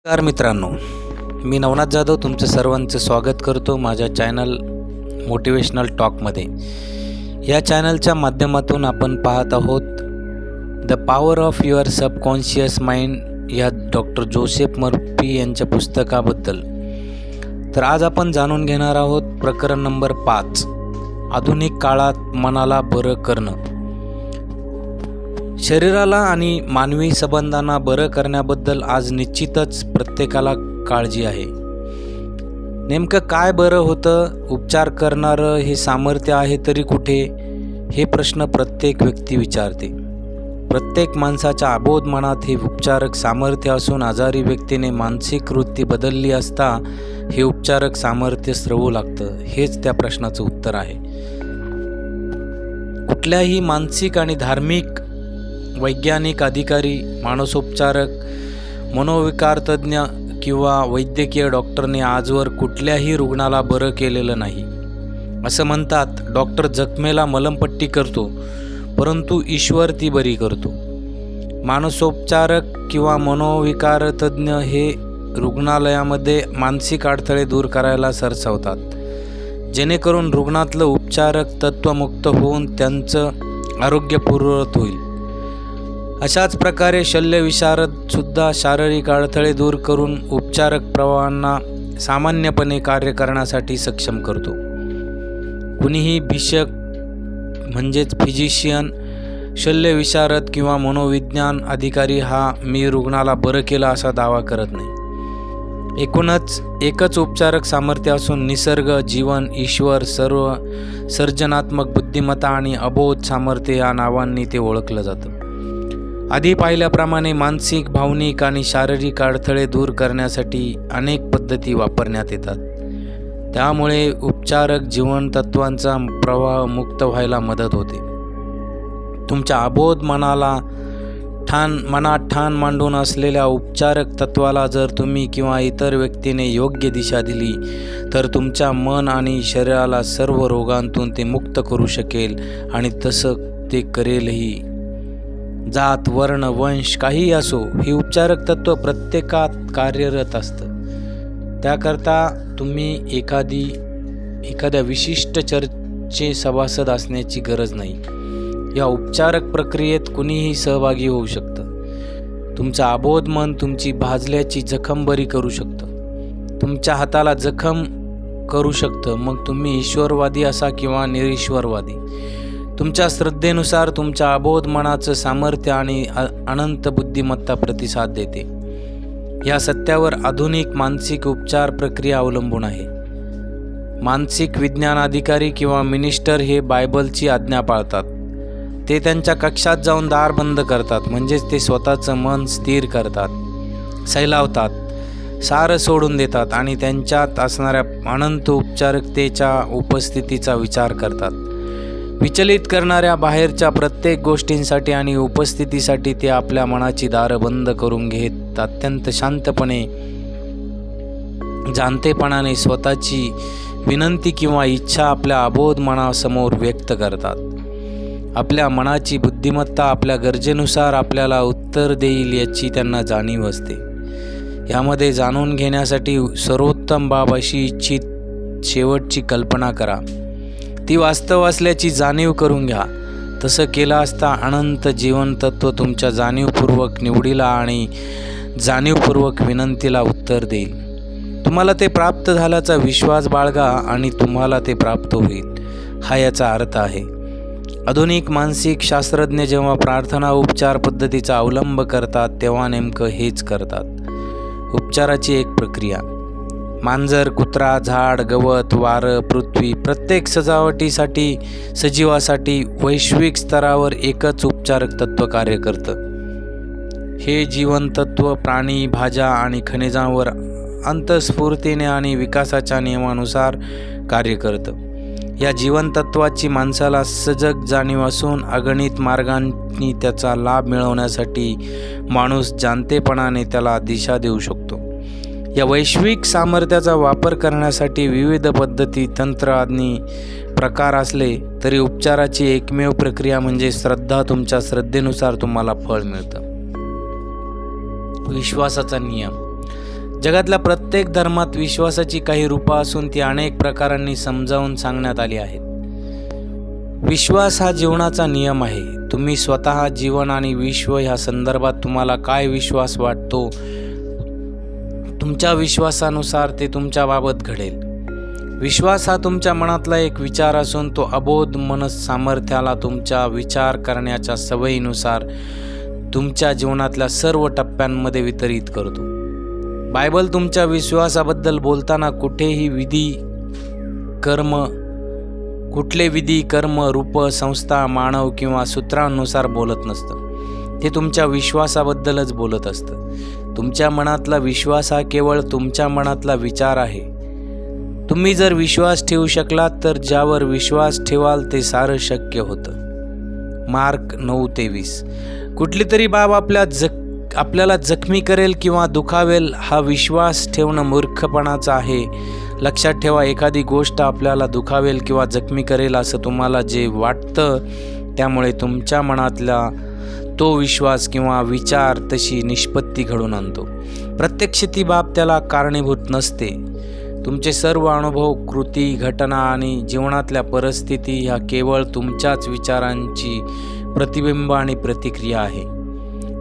नमस्कार मित्रांनो, मी नवनाथ जाधव तुमचं सर्वांचं स्वागत करतो माझ्या चॅनल मोटिवेशनल टॉकमध्ये. या चॅनलच्या माध्यमातून आपण पाहत आहोत the power of your subconscious mind या डॉक्टर जोसेफ मर्फी यांच्या पुस्तकाबद्दल. तर आज आपण जाणून घेणार आहोत प्रकरण नंबर 5, आधुनिक काळात मनाला बरं करणं. शरीराला आणि मानवी संबंधांना बरं करण्याबद्दल आज निश्चितच प्रत्येकाला काळजी आहे. नेमकं काय बरं होतं? उपचार करणारं हे सामर्थ्य आहे तरी कुठे? हे प्रश्न प्रत्येक व्यक्ती विचारते. प्रत्येक माणसाच्या अबोध मनात हे उपचारक सामर्थ्य असून आजारी व्यक्तीने मानसिक वृत्ती बदलली असता हे उपचारक सामर्थ्य स्रवू लागतं. हेच त्या प्रश्नाचं उत्तर आहे. कुठल्याही मानसिक आणि धार्मिक वैज्ञानिक अधिकारी, मानसोपचारक, मनोविकार तज्ज्ञ किंवा वैद्यकीय डॉक्टरने आजवर कुठल्याही रुग्णाला बरं केलेलं नाही. असं म्हणतात, डॉक्टर जखमेला मलमपट्टी करतो परंतु ईश्वर ती बरी करतो. मानसोपचारक किंवा मनोविकार तज्ज्ञ हे रुग्णालयामध्ये मानसिक अडथळे दूर करायला सरसावतात, जेणेकरून रुग्णातलं उपचारक तत्वमुक्त होऊन त्यांचं आरोग्य पूर्ववत होईल. अशाच प्रकारे शल्यविशारदसुद्धा शारीरिक अडथळे दूर करून उपचारक प्रवाहांना सामान्यपणे कार्य करण्यासाठी सक्षम करतो. कुणीही भिषक म्हणजेच फिजिशियन, शल्यविशारद किंवा मनोविज्ञान अधिकारी हा मी रुग्णाला बरं केलं असा दावा करत नाही. एकूणच एकच उपचारक सामर्थ्य असून निसर्ग, जीवन, ईश्वर, सर्व सर्जनात्मक बुद्धिमत्ता आणि अबोध सामर्थ्य या नावांनी ते ओळखलं जातं. आधी पाहिल्याप्रमाणे मानसिक, भावनिक आणि शारीरिक अडथळे दूर करण्यासाठी अनेक पद्धती वापरण्यात येतात. त्यामुळे उपचारक जीवनतत्वांचा प्रवाह मुक्त व्हायला मदत होते. तुमच्या अबोध मनात ठाण मांडून असलेल्या उपचारक तत्वाला जर तुम्ही किंवा इतर व्यक्तीने योग्य दिशा दिली तर तुमच्या मन आणि शरीराला सर्व रोगांतून ते मुक्त करू शकेल आणि तसं ते करेलही. जात, वर्ण, वंश काहीही असो, हे उपचारक तत्व प्रत्येकात कार्यरत असतं. त्याकरता तुम्ही एखाद्या विशिष्ट चर्चचे सभासद असण्याची गरज नाही. या उपचारक प्रक्रियेत कुणीही सहभागी होऊ शकतं. तुमचं अबोध मन तुमची भाजल्याची जखम बरी करू शकतं, तुमच्या हाताला जखम करू शकतं. मग तुम्ही ईश्वरवादी असा किंवा निरीश्वरवादी, तुमच्या श्रद्धेनुसार तुमच्या अबोध मनाचं सामर्थ्य आणि अनंत बुद्धिमत्ता प्रतिसाद देते. या सत्यावर आधुनिक मानसिक उपचार प्रक्रिया अवलंबून आहे. मानसिक विज्ञान अधिकारी किंवा मिनिस्टर हे बायबलची आज्ञा पाळतात. ते त्यांच्या कक्षात जाऊन दार बंद करतात, म्हणजेच ते स्वतःचं मन स्थिर करतात, सैलावतात, सारं सोडून देतात आणि त्यांच्यात असणाऱ्या अनंत उपचारकतेच्या उपस्थितीचा विचार करतात. विचलित करणाऱ्या बाहेरच्या प्रत्येक गोष्टींसाठी आणि उपस्थितीसाठी ते आपल्या मनाची दारं बंद करून घेत अत्यंत शांतपणे, जाणतेपणाने स्वतःची विनंती किंवा इच्छा आपल्या अबोध मनासमोर व्यक्त करतात. आपल्या मनाची बुद्धिमत्ता आपल्या गरजेनुसार आपल्याला उत्तर देईल याची त्यांना जाणीव असते. यामध्ये जाणून घेण्यासाठी सर्वोत्तम बाब अशी इच्छित शेवटची कल्पना करा. ती वास्तव असल्याची जाणीव करून घ्या. तसं केलं असता अनंत जीवनतत्व तुमच्या जाणीवपूर्वक निवडीला आणि जाणीवपूर्वक विनंतीला उत्तर देईल. तुम्हाला ते प्राप्त झाल्याचा विश्वास बाळगा आणि तुम्हाला ते प्राप्त होईल, हा याचा अर्थ आहे. आधुनिक मानसिक शास्त्रज्ञ जेव्हा प्रार्थना उपचार पद्धतीचा अवलंब करतात तेव्हा नेमकं हेच करतात. उपचाराची एक प्रक्रिया. मांजर, कुत्रा, झाड, गवत, वारं, पृथ्वी, प्रत्येक सजावटीसाठी, सजीवासाठी वैश्विक स्तरावर एकच उपचारक तत्व कार्य करतं. हे जीवनतत्व प्राणी, भाज्या आणि खनिजांवर अंतस्फूर्तीने आणि विकासाच्या नियमानुसार कार्य करतं. या जीवनतत्वाची माणसाला सजग जाणीव असून अगणित मार्गांनी त्याचा लाभ मिळवण्यासाठी माणूस जाणतेपणाने त्याला दिशा देऊ शकतो. या वैश्विक सामर्थ्याचा वापर करण्यासाठी विविध पद्धती, तंत्र आणि प्रकार असले तरी उपचाराची एकमेव प्रक्रिया म्हणजे श्रद्धा. तुमच्या श्रद्धेनुसार तुम्हाला फळ मिळतं. विश्वासाचा नियम. जगातल्या प्रत्येक धर्मात विश्वासाची काही रूपं असून ती अनेक प्रकारांनी समजावून सांगण्यात आली आहेत. विश्वास हा जीवनाचा नियम आहे. तुम्ही स्वतः, जीवन आणि विश्व ह्या संदर्भात तुम्हाला काय विश्वास वाटतो, तुमच्या विश्वासानुसार ते तुमच्याबाबत घडेल. विश्वास हा तुमच्या मनातला एक विचार असून तो अबोध मनस सामर्थ्याला तुमच्या विचार करण्याच्या सवयीनुसार तुमच्या जीवनातल्या सर्व टप्प्यांमध्ये वितरित करतो. बायबल तुमच्या विश्वासाबद्दल बोलताना कुठले विधी, कर्म, रूप, संस्था, मानव किंवा सूत्रांनुसार बोलत नसतं. ते तुमच्या विश्वासाबद्दलच बोलत असतं. तुमच्या मनातला विश्वास हा केवळ तुमच्या मनातला विचार आहे. तुम्ही जर विश्वास ठेवू शकलात तर ज्यावर विश्वास ठेवाल ते सारं शक्य होतं. मार्क 9:23. कुठली तरी बाब आपल्याला जखमी करेल किंवा दुखावेल हा विश्वास ठेवणं मूर्खपणाचं आहे. लक्षात ठेवा, एखादी गोष्ट आपल्याला दुखावेल किंवा जखमी करेल असं तुम्हाला जे वाटतं त्यामुळे तुमच्या मनातला तो विश्वास किंवा विचार तशी निष्पत्ती घडून आणतो. प्रत्यक्ष ती बाब त्याला कारणीभूत नसते. तुमचे सर्व अनुभव, कृती, घटना आणि जीवनातल्या परिस्थिती ह्या केवळ तुमच्याच विचारांची प्रतिबिंब आणि प्रतिक्रिया आहे.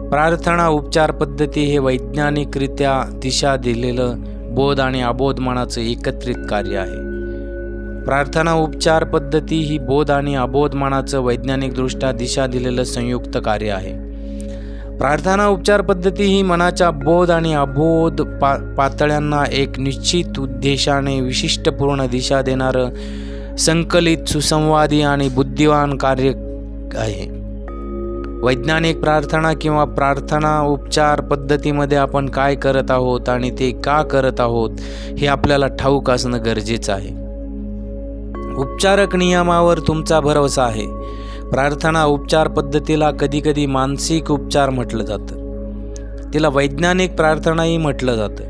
प्रार्थना उपचार पद्धती हे वैज्ञानिकरित्या दिशा दिलेलं बोध आणि अबोध मनाचं एकत्रित कार्य आहे. प्रार्थना उपचार पद्धती ही बोध आणि अबोध मनाचं वैज्ञानिकदृष्ट्या दिशा दिलेलं संयुक्त कार्य आहे. प्रार्थना उपचार पद्धती ही मनाच्या बोध आणि अबोध पातळ्यांना एक निश्चित उद्देशाने विशिष्टपूर्ण दिशा देणारं संकलित, सुसंवादी आणि बुद्धिवान कार्य आहे. वैज्ञानिक प्रार्थना किंवा प्रार्थना उपचार पद्धतीमध्ये आपण काय करत आहोत आणि ते का करत आहोत हे आपल्याला ठाऊक असणं गरजेचं आहे. उपचारक नियमावर तुमचा भरवसा आहे. प्रार्थना उपचार पद्धतीला कधीकधी मानसिक उपचार म्हटलं जातं. तिला वैज्ञानिक प्रार्थनाही म्हटलं जातं.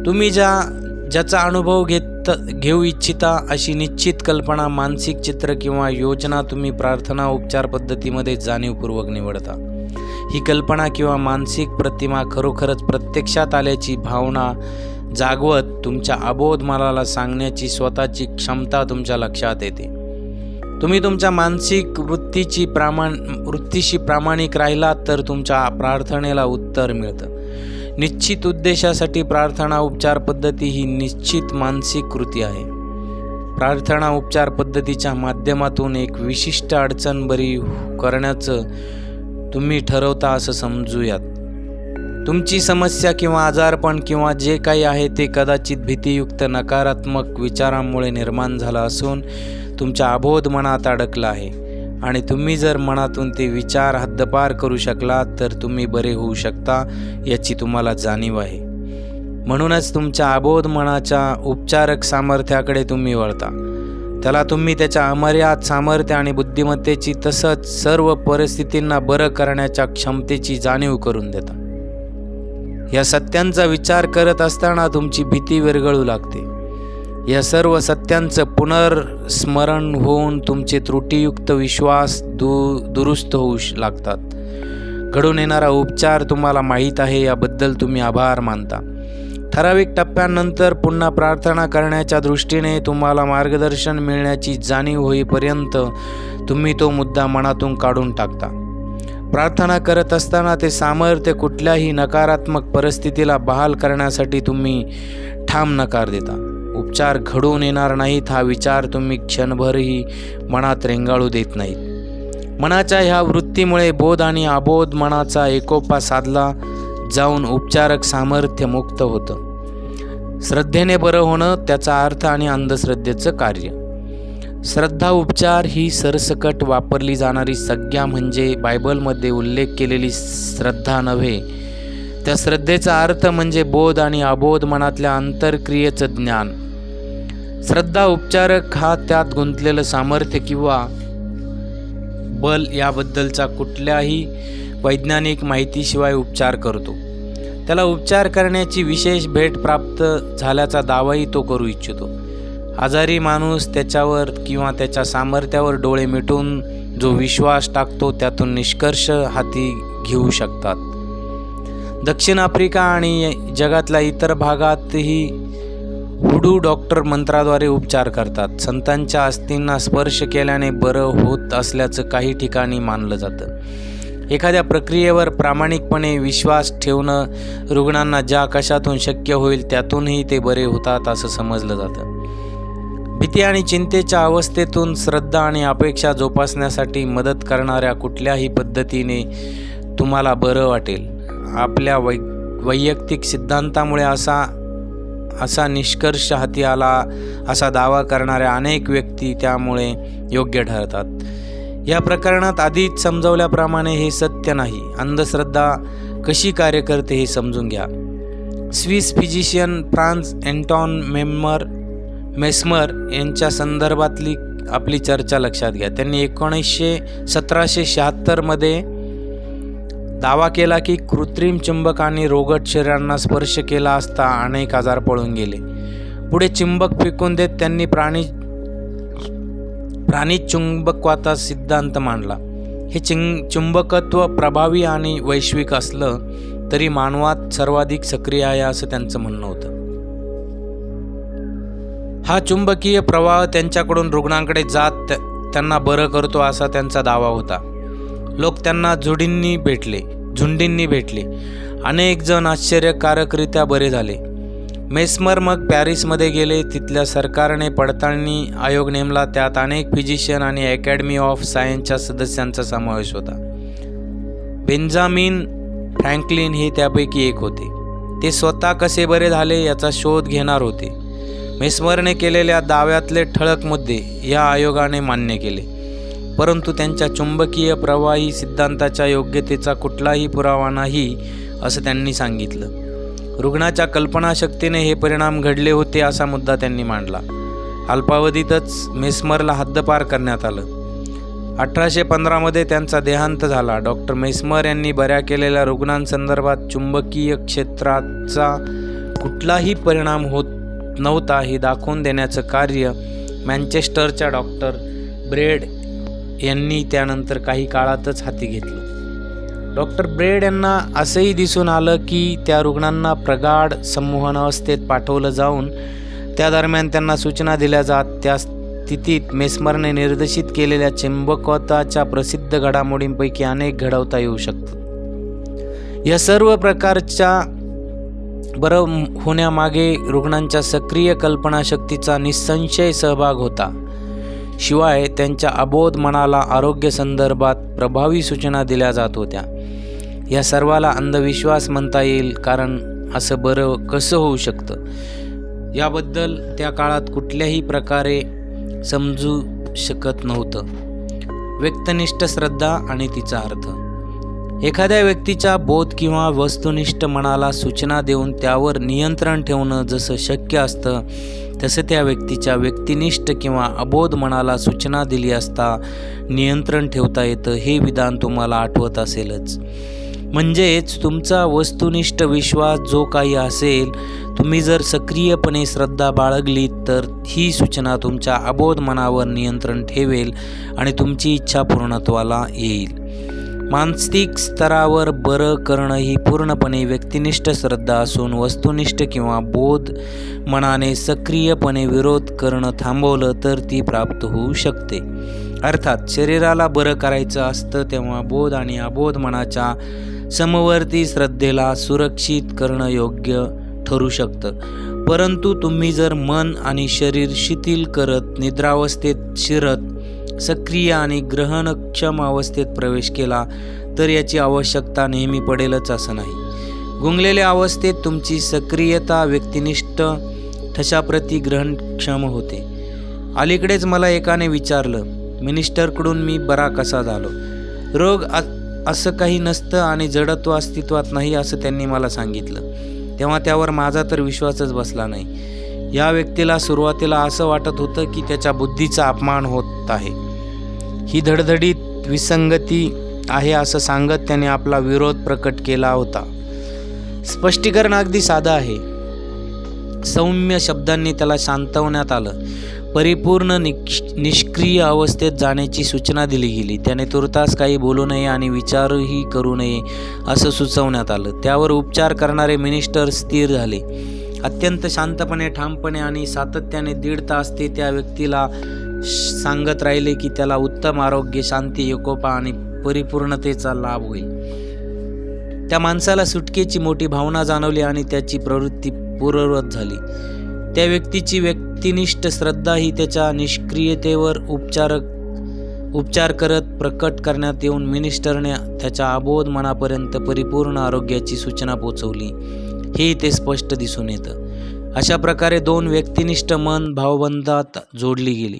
तुम्ही ज्याचा अनुभव घेऊ इच्छिता अशी निश्चित कल्पना, मानसिक चित्र किंवा योजना तुम्ही प्रार्थना उपचार पद्धतीमध्ये जाणीवपूर्वक निवडता. ही कल्पना किंवा मानसिक प्रतिमा खरोखरच प्रत्यक्षात आल्याची भावना जागवत तुमच्या अबोध मनाला सांगण्याची स्वतःची क्षमता तुमच्या लक्षात येते. तुम्ही तुमच्या मानसिक वृत्तीशी प्रामाणिक राहिलात तर तुमच्या प्रार्थनेला उत्तर मिळतं. निश्चित उद्देशासाठी प्रार्थना उपचार पद्धती ही निश्चित मानसिक कृती आहे. प्रार्थना उपचार पद्धतीच्या माध्यमातून एक विशिष्ट अडचण बरी करण्याचं तुम्ही ठरवता असं समजूयात. तुमची समस्या किंवा आजारपण किंवा जे काही आहे ते कदाचित भीतीयुक्त नकारात्मक विचारांमुळे निर्माण झालं असून तुमच्या अबोध मनात अडकलं आहे आणि तुम्ही जर मनातून ते विचार हद्दपार करू शकलात तर तुम्ही बरे होऊ शकता याची तुम्हाला जाणीव आहे. म्हणूनच तुमच्या अबोध मनाच्या उपचारक सामर्थ्याकडे तुम्ही वळता. त्याला तुम्ही त्याच्या अमर्याद सामर्थ्य आणि बुद्धिमत्तेची तसंच सर्व परिस्थितींना बरं करण्याच्या क्षमतेची जाणीव करून देता. या सत्यांचा विचार करत असताना तुमची भीती विरघळू लागते. या सर्व सत्यांचं पुनर्स्मरण होऊन तुमचे त्रुटीयुक्त विश्वास दुरुस्त होऊ लागतात. घडून येणारा उपचार तुम्हाला माहीत आहे याबद्दल तुम्ही आभार मानता. ठराविक टप्प्यानंतर पुन्हा प्रार्थना करण्याच्या दृष्टीने तुम्हाला मार्गदर्शन मिळण्याची जाणीव होईपर्यंत तुम्ही तो मुद्दा मनातून काढून टाकता. प्रार्थना करत असताना ते सामर्थ्य कुठल्याही नकारात्मक परिस्थितीला बहाल करण्यासाठी तुम्ही ठाम नकार देता. उपचार घडून येणार नाहीत हा विचार तुम्ही क्षणभरही मनात रेंगाळू देत नाहीत. मनाच्या ह्या वृत्तीमुळे बोध आणि अबोध मनाचा एकोपा साधला जाऊन उपचारक सामर्थ्य मुक्त होतं. श्रद्धेने बरं होणं त्याचा अर्थ आणि अंधश्रद्धेचं कार्य. श्रद्धा उपचार ही सरसकट वापरली जाणारी संज्ञा म्हणजे बायबलमध्ये उल्लेख केलेली श्रद्धा नव्हे. त्या श्रद्धेचा अर्थ म्हणजे बोध आणि अबोध मनातल्या अंतर्क्रियेचं ज्ञान. श्रद्धा उपचारक हा त्यात गुंतलेलं सामर्थ्य किंवा बल याबद्दलचा कुठल्याही वैज्ञानिक माहितीशिवाय उपचार करतो. त्याला उपचार करण्याची विशेष भेट प्राप्त झाल्याचा दावाही तो करू इच्छितो. आजारी माणूस त्याच्यावर किंवा त्याच्या सामर्थ्यावर डोळे मिटून जो विश्वास टाकतो त्यातून निष्कर्ष हाती घेऊ शकतात. दक्षिण आफ्रिका आणि जगातल्या इतर भागातही हुडू डॉक्टर मंत्राद्वारे उपचार करतात. संतांच्या अस्थींना स्पर्श केल्याने बरं होत असल्याचं काही ठिकाणी मानलं जातं. एखाद्या प्रक्रियेवर प्रामाणिकपणे विश्वास ठेवणं रुग्णांना ज्या कशातून शक्य होईल त्यातूनही ते बरे होतात असं समजलं जातं. भीती आणि चिंतेच्या अवस्थेतून श्रद्धा आणि अपेक्षा जोपासण्यासाठी मदत करणाऱ्या कुठल्याही पद्धतीने तुम्हाला बरं वाटेल. आपल्या वैयक्तिक सिद्धांतामुळे असा निष्कर्ष हाती आला असा दावा करणाऱ्या अनेक व्यक्ती त्यामुळे योग्य ठरतात. या प्रकरणात आधीच समजवल्याप्रमाणे हे सत्य नाही. अंधश्रद्धा कशी कार्य करते हे समजून घ्या. Swiss physician France Anton Mesmer यांच्या संदर्भातली आपली चर्चा लक्षात घ्या. त्यांनी 1776 मध्ये दावा केला की कृत्रिम चुंबकांनी रोगट शरीरांना स्पर्श केला असता अनेक आजार पळून गेले. पुढे चुंबक फेकून देत त्यांनी प्राणी चुंबकत्वाचा सिद्धांत मांडला. हे चुंबकत्व प्रभावी आणि वैश्विक असलं तरी मानवात सर्वाधिक सक्रिय आहे असं त्यांचं म्हणणं होतं. हा चुंबकीय प्रवाह त्यांच्याकडून रुग्णांकडे जात त्यांना बरं करतो असा त्यांचा दावा होता. लोक त्यांना झुंडींनी भेटले. अनेक जण आश्चर्यकारकरित्या बरे झाले. मेस्मर मग पॅरिसमध्ये गेले. तिथल्या सरकारने पडताळणी आयोग नेमला. त्यात अनेक फिजिशियन आणि अकॅडमी ऑफ सायन्सच्या सदस्यांचा समावेश होता. बेंजामिन फ्रँकलिन हे त्यापैकी एक होते. ते स्वतः कसे बरे झाले याचा शोध घेणार होते. मेस्मरने केलेल्या दाव्यातले ठळक मुद्दे या आयोगाने मान्य केले, परंतु त्यांच्या चुंबकीय प्रवाही सिद्धांताच्या योग्यतेचा कुठलाही पुरावा नाही असं त्यांनी सांगितलं. रुग्णाच्या कल्पनाशक्तीने हे परिणाम घडले होते असा मुद्दा त्यांनी मांडला. अल्पावधीतच मेस्मरला हद्दपार करण्यात आलं. 1815 मध्ये त्यांचा देहांत झाला. डॉक्टर मेस्मर यांनी बऱ्या केलेल्या रुग्णांसंदर्भात चुंबकीय क्षेत्राचा कुठलाही परिणाम होत नव्हता हे दाखवून देण्याचं कार्य मँचेस्टरच्या डॉक्टर ब्रेड यांनी त्यानंतर काही काळातच हाती घेतलं. डॉक्टर ब्रेड यांना असंही दिसून आलं की त्या रुग्णांना प्रगाढ संमोहन अवस्थेत पाठवलं जाऊन त्या दरम्यान त्यांना सूचना दिल्या जात. त्या स्थितीत मेस्मरने निर्देशित केलेल्या चुंबकत्वाच्या प्रसिद्ध घडामोडींपैकी अनेक घडवता येऊ शकतात. या सर्व प्रकारच्या बरं होण्यामागे रुग्णांच्या सक्रिय कल्पनाशक्तीचा निसंशय सहभाग होता. शिवाय त्यांच्या अबोध मनाला आरोग्य संदर्भात प्रभावी सूचना दिल्या जात होत्या. या सर्वाला अंधविश्वास म्हणता येईल, कारण असं बरं कसं होऊ शकतं याबद्दल त्या काळात कुठल्याही प्रकारे समजू शकत नव्हतं. व्यक्तिनिष्ठ श्रद्धा आणि तिचा अर्थ. एखाद्या व्यक्तीच्या बोध किंवा वस्तुनिष्ठ मनाला सूचना देऊन त्यावर नियंत्रण ठेवणं जसं शक्य असतं तसं त्या व्यक्तीच्या व्यक्तिनिष्ठ किंवा अबोध मनाला सूचना दिली असता नियंत्रण ठेवता येतं. हे विधान तुम्हाला आठवत असेलच. म्हणजेच तुमचा वस्तुनिष्ठ विश्वास जो काही असेल, तुम्ही जर सक्रियपणे श्रद्धा बाळगलीत तर ही सूचना तुमच्या अबोध मनावर नियंत्रण ठेवेल आणि तुमची इच्छा पूर्णत्वाला येईल. मानसिक स्तरावर बरं करणं ही पूर्णपणे व्यक्तिनिष्ठ श्रद्धा असून वस्तुनिष्ठ किंवा बोध मनाने सक्रियपणे विरोध करणं थांबवलं तर ती प्राप्त होऊ शकते. अर्थात शरीराला बरं करायचं असतं तेव्हा बोध आणि अबोध मनाच्या समवर्ती श्रद्धेला सुरक्षित करणं योग्य ठरू शकतं. परंतु तुम्ही जर मन आणि शरीर शिथिल करत निद्रावस्थेत शिरत सक्रिय आणि ग्रहणक्षम अवस्थेत प्रवेश केला तर याची आवश्यकता नेहमी पडेलच असं नाही. गुंगलेल्या अवस्थेत तुमची सक्रियता व्यक्तिनिष्ठ ठशाप्रती ग्रहणक्षम होते. अलीकडेच मला एकाने विचारलं, मिनिस्टरकडून मी बरा कसा झालो? रोग असं काही नसतं आणि जडत्व अस्तित्वात नाही असं त्यांनी मला सांगितलं. तेव्हा त्यावर माझा तर विश्वासच बसला नाही. या व्यक्तीला सुरुवातीला असं वाटत होतं की त्याच्या बुद्धीचा अपमान होत आहे. ही धडधडीत विसंगती आहे असं सांगत त्याने आपला विरोध प्रकट केला होता. स्पष्टीकरण अगदी साधं आहे. सौम्य शब्दांनी त्याला शांतवण्यात आलं, परिपूर्ण निष्क्रिय अवस्थेत जाण्याची सूचना दिली गेली. त्याने तुर्तास काही बोलू नये आणि विचारही करू नये असं सुचवण्यात आलं. त्यावर उपचार करणारे मिनिस्टर स्थिर झाले. अत्यंत शांतपणे, ठामपणे आणि सातत्याने 1.5 तास ते त्या व्यक्तीला सांगत राहिले की त्याला उत्तम आरोग्य, शांती, एकोपा आणि परिपूर्णतेचा लाभ होईल. त्या माणसाला सुटकेची मोठी भावना जाणवली आणि त्याची प्रवृत्ती पूर्ववत झाली. त्या व्यक्तीची व्यक्तिनिष्ठ श्रद्धा ही त्याच्या निष्क्रियतेवर उपचार करत प्रकट करण्यात येऊन मिनिस्टरने त्याच्या अबोध मनापर्यंत परिपूर्ण आरोग्याची सूचना पोचवली हे ते स्पष्ट दिसून येतं. अशा प्रकारे 2 व्यक्तिनिष्ठ मन भावबंधात जोडली गेली.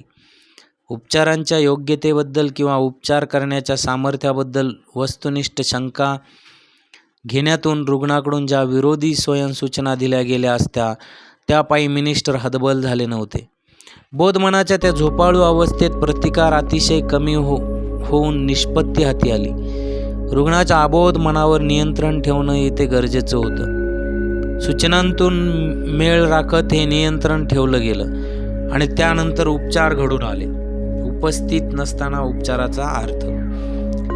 उपचारांच्या योग्यतेबद्दल किंवा उपचार करण्याच्या सामर्थ्याबद्दल वस्तुनिष्ठ शंका घेण्यातून रुग्णाकडून ज्या विरोधी स्वयंसूचना दिल्या गेल्या असत्या त्यापायी मिनिस्टर हतबल झाले नव्हते. बोधमनाच्या त्या झोपाळू अवस्थेत प्रतिकार अतिशय कमी होऊन निष्पत्ती हाती आली. रुग्णाच्या अबोध मनावर नियंत्रण ठेवणं येथे गरजेचं होतं. सूचनांतून मेळ राखत हे नियंत्रण ठेवलं गेलं आणि त्यानंतर उपचार घडून आले. उपस्थित नसताना उपचाराचा अर्थ.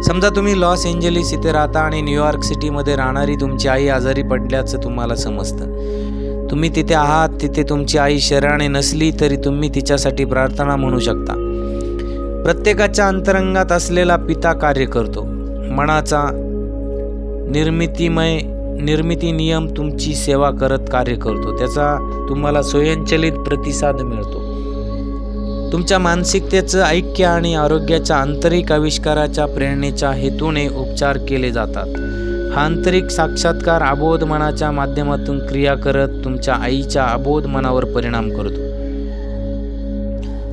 समजा तुम्ही लॉस एंजेलिस इथे राहता आणि न्यूयॉर्क सिटीमध्ये राहणारी तुमची आई आजारी पडल्याचं तुम्हाला समजतं. तुम्ही तिथे आहात. तिथे तुमची आई शरीराने नसली तरी तुम्ही तिच्यासाठी प्रार्थना म्हणू शकता. प्रत्येकाच्या अंतरंगात असलेला पिता कार्य करतो. मनाचा निर्मिती नियम तुमची सेवा करत कार्य करतो. त्याचा तुम्हाला स्वयंचलित प्रतिसाद मिळतो. तुमच्या मानसिकतेचं ऐक्य आणि आरोग्याच्या आंतरिक आविष्काराच्या प्रेरणेच्या हेतूने उपचार केले जातात. हा आंतरिक साक्षात्कार अबोध मनाच्या माध्यमातून क्रिया करत तुमच्या आईच्या अबोध मनावर परिणाम करतो.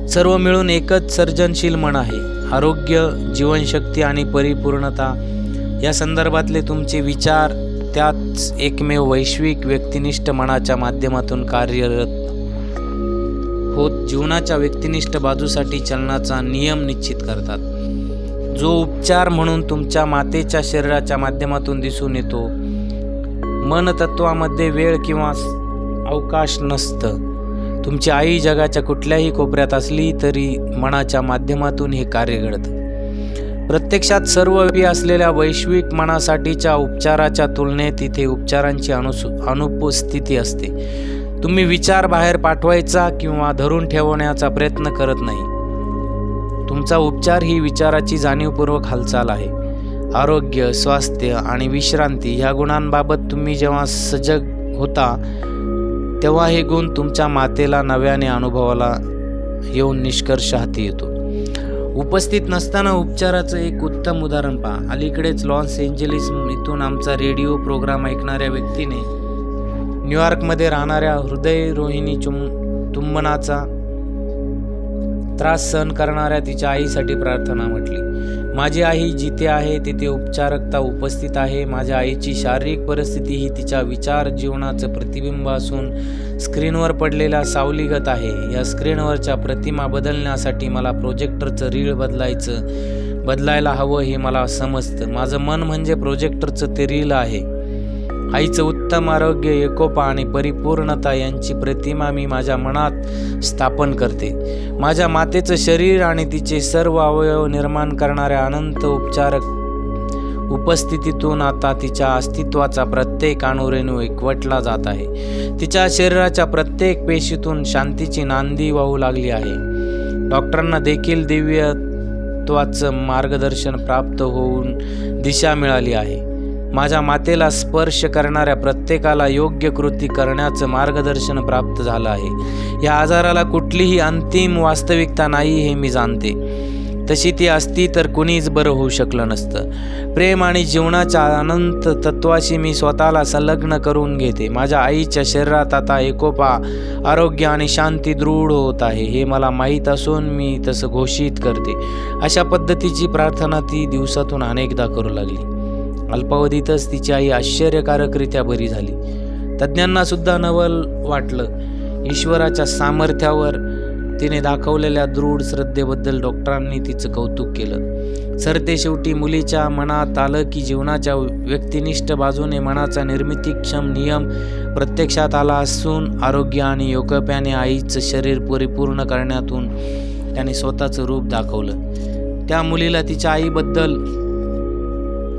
सर्व मिळून एकच सर्जनशील मन आहे. आरोग्य, जीवनशक्ती आणि परिपूर्णता या संदर्भातले तुमचे विचार त्याच एकमेव वैश्विक व्यक्तिनिष्ठ मनाच्या माध्यमातून कार्यरत होत जीवनाच्या व्यक्तिनिष्ठ बाजूसाठी चलनाचा नियम निश्चित करतात, जो उपचार म्हणून तुमच्या मातेच्या शरीराच्या माध्यमातून दिसून येतो. मनतत्वामध्ये वेळ किंवा अवकाश नसतं. तुमची आई जगाच्या कुठल्याही कोपऱ्यात असली तरी मनाच्या माध्यमातून हे कार्य घडतं. प्रत्यक्षात सर्वव्यापी असलेल्या वैश्विक मनासाठीच्या उपचाराच्या तुलनेत इथे उपचारांची अनुपस्थिती असते. तुम्ही विचार बाहेर पाठवायचा किंवा धरून ठेवण्याचा प्रयत्न करत नाही. तुमचा उपचार ही विचाराची जाणीवपूर्वक हालचाल आहे. आरोग्य, स्वास्थ्य आणि विश्रांती ह्या गुणांबाबत तुम्ही जेव्हा सजग होता तेव्हा हे गुण तुमच्या मातेला नव्याने अनुभवाला येऊन निष्कर्ष हाती येतो. उपस्थित नसताना उपचाराचं एक उत्तम उदाहरण पहा. अलीकडेच लॉस एंजेलिस इथून आमचा रेडिओ प्रोग्राम ऐकणाऱ्या व्यक्तीने न्यूयॉर्कमध्ये राहणाऱ्या हृदयरोहिणी तुंबनाचा त्रास सहन करणाऱ्या तिच्या आईसाठी प्रार्थना म्हटली. माझी आई जिथे आहे तिथे उपचारकता उपस्थित आहे. माझ्या आईची शारीरिक परिस्थिती ही तिच्या विचार जीवनाचं प्रतिबिंब असून स्क्रीनवर पडलेल्या सावलीगत आहे. या स्क्रीनवरच्या प्रतिमा बदलण्यासाठी मला प्रोजेक्टरचं रीळ बदलायला हवं हे मला समजतं. माझं मन म्हणजे प्रोजेक्टरचं ते रीळ आहे. आईचं उत्तम आरोग्य, एकोपा आणि परिपूर्णता यांची प्रतिमा मी माझ्या मनात स्थापन करते. माझ्या मातेचं शरीर आणि तिचे सर्व अवयव निर्माण करणाऱ्या अनंत उपचारक उपस्थितीतून आता तिच्या अस्तित्वाचा प्रत्येक अणुरेणू एकवटला जात आहे. तिच्या शरीराच्या प्रत्येक पेशीतून शांतीची नांदी वाहू लागली आहे. डॉक्टरांना देखील दिव्यत्वाचं मार्गदर्शन प्राप्त होऊन दिशा मिळाली आहे. माझ्या मातेला स्पर्श करणाऱ्या प्रत्येकाला योग्य कृती करण्याचं मार्गदर्शन प्राप्त झालं आहे. या आजाराला कुठलीही अंतिम वास्तविकता नाही हे मी जाणते. तशी ती असती तर कुणीच बरं होऊ शकलं नसतं. प्रेम आणि जीवनाच्या अनंत तत्वाशी मी स्वतःला संलग्न करून घेते. माझ्या आईच्या शरीरात आता एकोपा, आरोग्य आणि शांती दृढ होत आहे हे मला माहीत असून मी तसं घोषित करते. अशा पद्धतीची प्रार्थना ती दिवसातून अनेकदा करू लागली. अल्पावधीतच तिची आई आश्चर्यकारकरित्या बरी झाली. तज्ज्ञांना सुद्धा नवल वाटलं. ईश्वराच्या सामर्थ्यावर तिने दाखवलेल्या दृढ श्रद्धेबद्दल डॉक्टरांनी तिचं कौतुक केलं. सरतेशेवटी मुलीच्या मनात आलं की जीवनाच्या व्यक्तिनिष्ठ बाजूने मनाचा निर्मितीक्षम नियम प्रत्यक्षात आला असून आरोग्य आणि योगप्याने आईचं शरीर परिपूर्ण करण्यातून त्याने स्वतःचं रूप दाखवलं. त्या मुलीला तिच्या आईबद्दल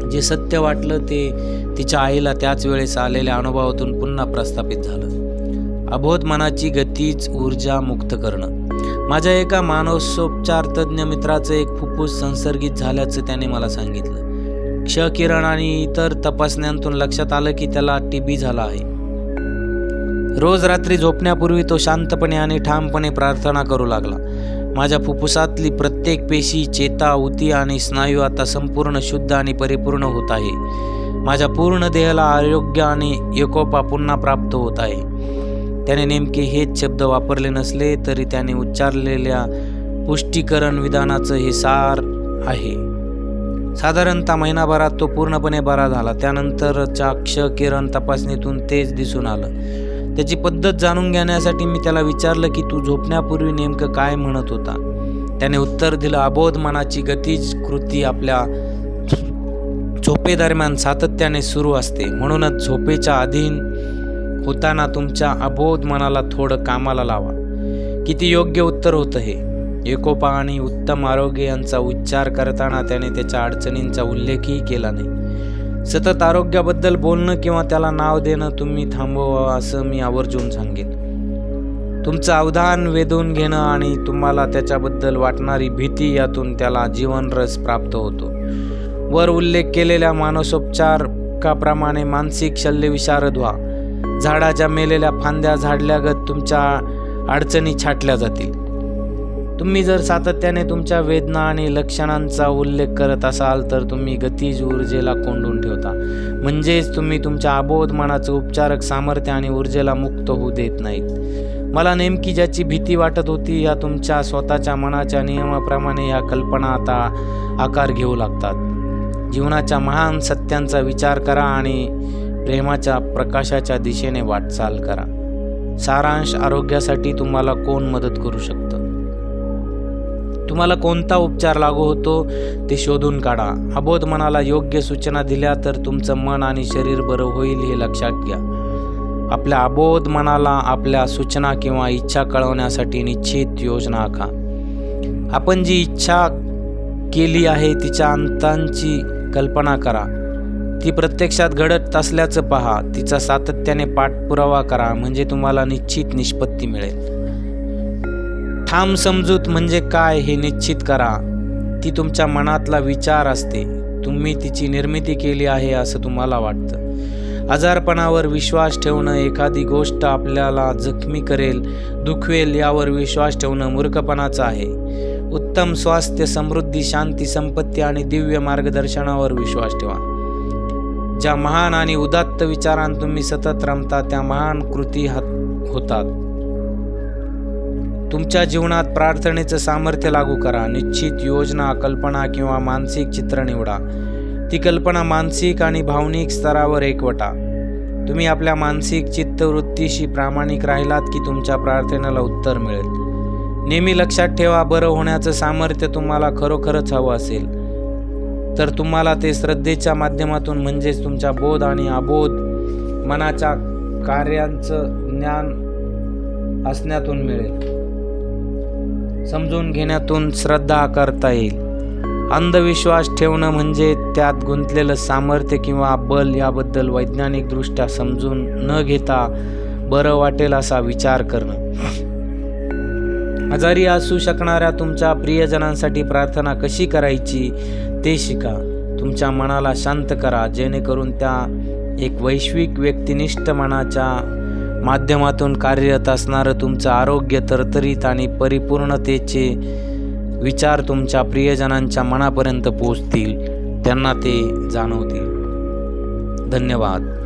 जे सत्य वाटलं ते तिच्या आईला त्याच वेळेस आलेल्या अनुभवातून पुन्हा प्रस्थापित झालं. अबोध मनाची गतीच ऊर्जा मुक्त करणं. माझ्या एका मानसोपचार तज्ज्ञ मित्राचं एक फुफ्फुस संसर्गित झाल्याचं त्याने मला सांगितलं. क्षकिरण आणि इतर तपासण्यांतून लक्षात आलं की त्याला TB झाला आहे. रोज रात्री झोपण्यापूर्वी तो शांतपणे आणि ठामपणे प्रार्थना करू लागला. माझ्या फुफ्फुसातली प्रत्येक पेशी, चेता, उती आणि स्नायू आता संपूर्ण शुद्ध आणि परिपूर्ण होत आहे. माझ्या पूर्ण देहाला आरोग्य आणि एकोपा पुन्हा प्राप्त होत आहे. त्याने नेमके हेच शब्द वापरले नसले तरी त्याने उच्चारलेल्या पुष्टीकरण विधानाचं हे सार आहे. साधारणतः महिनाभरात तो पूर्णपणे बरा झाला. त्यानंतरच्या क्षकिरण तपासणीतून तेच दिसून आलं. त्याची पद्धत जाणून घेण्यासाठी मी त्याला विचारलं की तू झोपण्यापूर्वी नेमकं काय म्हणत होता. त्याने उत्तर दिलं, अबोध मनाची गतीज कृती आपल्या झोपेदरम्यान सातत्याने सुरू असते. म्हणूनच झोपेच्या अधीन होताना तुमच्या अबोध मनाला थोडं कामाला लावा. किती योग्य उत्तर होतं हे. एकोपा आणि उत्तम आरोग्य यांचा उच्चार करताना त्याने त्याच्या अडचणींचा उल्लेखही केला नाही. सतत आरोग्याबद्दल बोलणं किंवा त्याला नाव देणं तुम्ही थांबवा असं मी आवर्जून सांगेन. तुमचं अवधान वेधून घेणं आणि तुम्हाला त्याच्याबद्दल वाटणारी भीती यातून त्याला जीवनरस प्राप्त होतो. वर उल्लेख केलेल्या मानसोपचारकाप्रमाणे मानसिक शल्यविशारद व्हा. झाडाच्या मेलेल्या फांद्या झाडल्यागत तुमच्या अडचणी छाटल्या जातील. तुम्ही जर सातत्याने तुमच्या वेदना आणि लक्षणांचा उल्लेख करत असाल तर तुम्ही गतीज ऊर्जेला कोंडून ठेवता. म्हणजेच तुम्ही तुमच्या अबोध मनाचं उपचारक सामर्थ्य आणि ऊर्जेला मुक्त होऊ देत नाहीत. मला नेमकी ज्याची भीती वाटत होती या तुमच्या स्वतःच्या मनाच्या नियमाप्रमाणे ह्या कल्पना आता आकार घेऊ लागतात. जीवनाच्या महान सत्यांचा विचार करा आणि प्रेमाच्या प्रकाशाच्या दिशेने वाटचाल करा. सारांश. आरोग्यासाठी तुम्हाला कोण मदत करू शकतं? तुम्हाला कोणता उपचार लागू होतो ते शोधून काढा. अबोध मनाला योग्य सूचना दिल्या तर तुमचं मन आणि शरीर बरं होईल हे लक्षात घ्या. आपल्या अबोध मनाला आपल्या सूचना किंवा इच्छा कळवण्यासाठी निश्चित योजना आखा. आपण जी इच्छा केली आहे तिच्या अंतांची कल्पना करा. ती प्रत्यक्षात घडत असल्याचं पहा. तिचा सातत्याने पाठपुरावा करा म्हणजे तुम्हाला निश्चित निष्पत्ती मिळेल. ठाम समजूत म्हणजे काय हे निश्चित करा. ती तुमच्या मनातला विचार असते. तुम्ही तिची निर्मिती केली आहे असं तुम्हाला वाटतं. आजारपणावर विश्वास ठेवणं, एखादी गोष्ट आपल्याला जखमी करेल, दुखवेल यावर विश्वास ठेवणं मूर्खपणाचं आहे. उत्तम स्वास्थ्य, समृद्धी, शांती, संपत्ती आणि दिव्य मार्गदर्शनावर विश्वास ठेवा. ज्या महान आणि उदात्त विचारांत तुम्ही सतत रमता त्या महान कृती होतात. तुमच्या जीवनात प्रार्थनेचं सामर्थ्य लागू करा. निश्चित योजना, कल्पना किंवा मानसिक चित्र निवडा. ती कल्पना मानसिक आणि भावनिक स्तरावर एकवटा. तुम्ही आपल्या मानसिक चित्तवृत्तीशी प्रामाणिक राहिलात की तुमच्या प्रार्थनेला उत्तर मिळेल. नेहमी लक्षात ठेवा, बरं होण्याचं सामर्थ्य तुम्हाला खरोखरच हवं असेल तर तुम्हाला ते श्रद्धेच्या माध्यमातून म्हणजेच तुमच्या बोध आणि अबोध मनाच्या कार्यांचं ज्ञान असण्यातून मिळेल. समजून घेण्यातून श्रद्धा करता येईल. अंधविश्वास ठेवणं म्हणजे त्यात गुंतलेलं सामर्थ्य किंवा बल याबद्दल वैज्ञानिकदृष्ट्या समजून न घेता बरं वाटेल असा विचार करणं. आजारी असू शकणाऱ्या तुमच्या प्रियजनांसाठी प्रार्थना कशी करायची ते शिका. तुमच्या मनाला शांत करा जेणेकरून त्या एक वैश्विक व्यक्तिनिष्ठ मनाच्या माध्यमातून कार्यरत असणारं तुमचं आरोग्य, तरतरीत आणि परिपूर्णतेचे विचार तुमच्या प्रियजनांच्या मनापर्यंत पोहोचतील, त्यांना ते जाणवतील. धन्यवाद.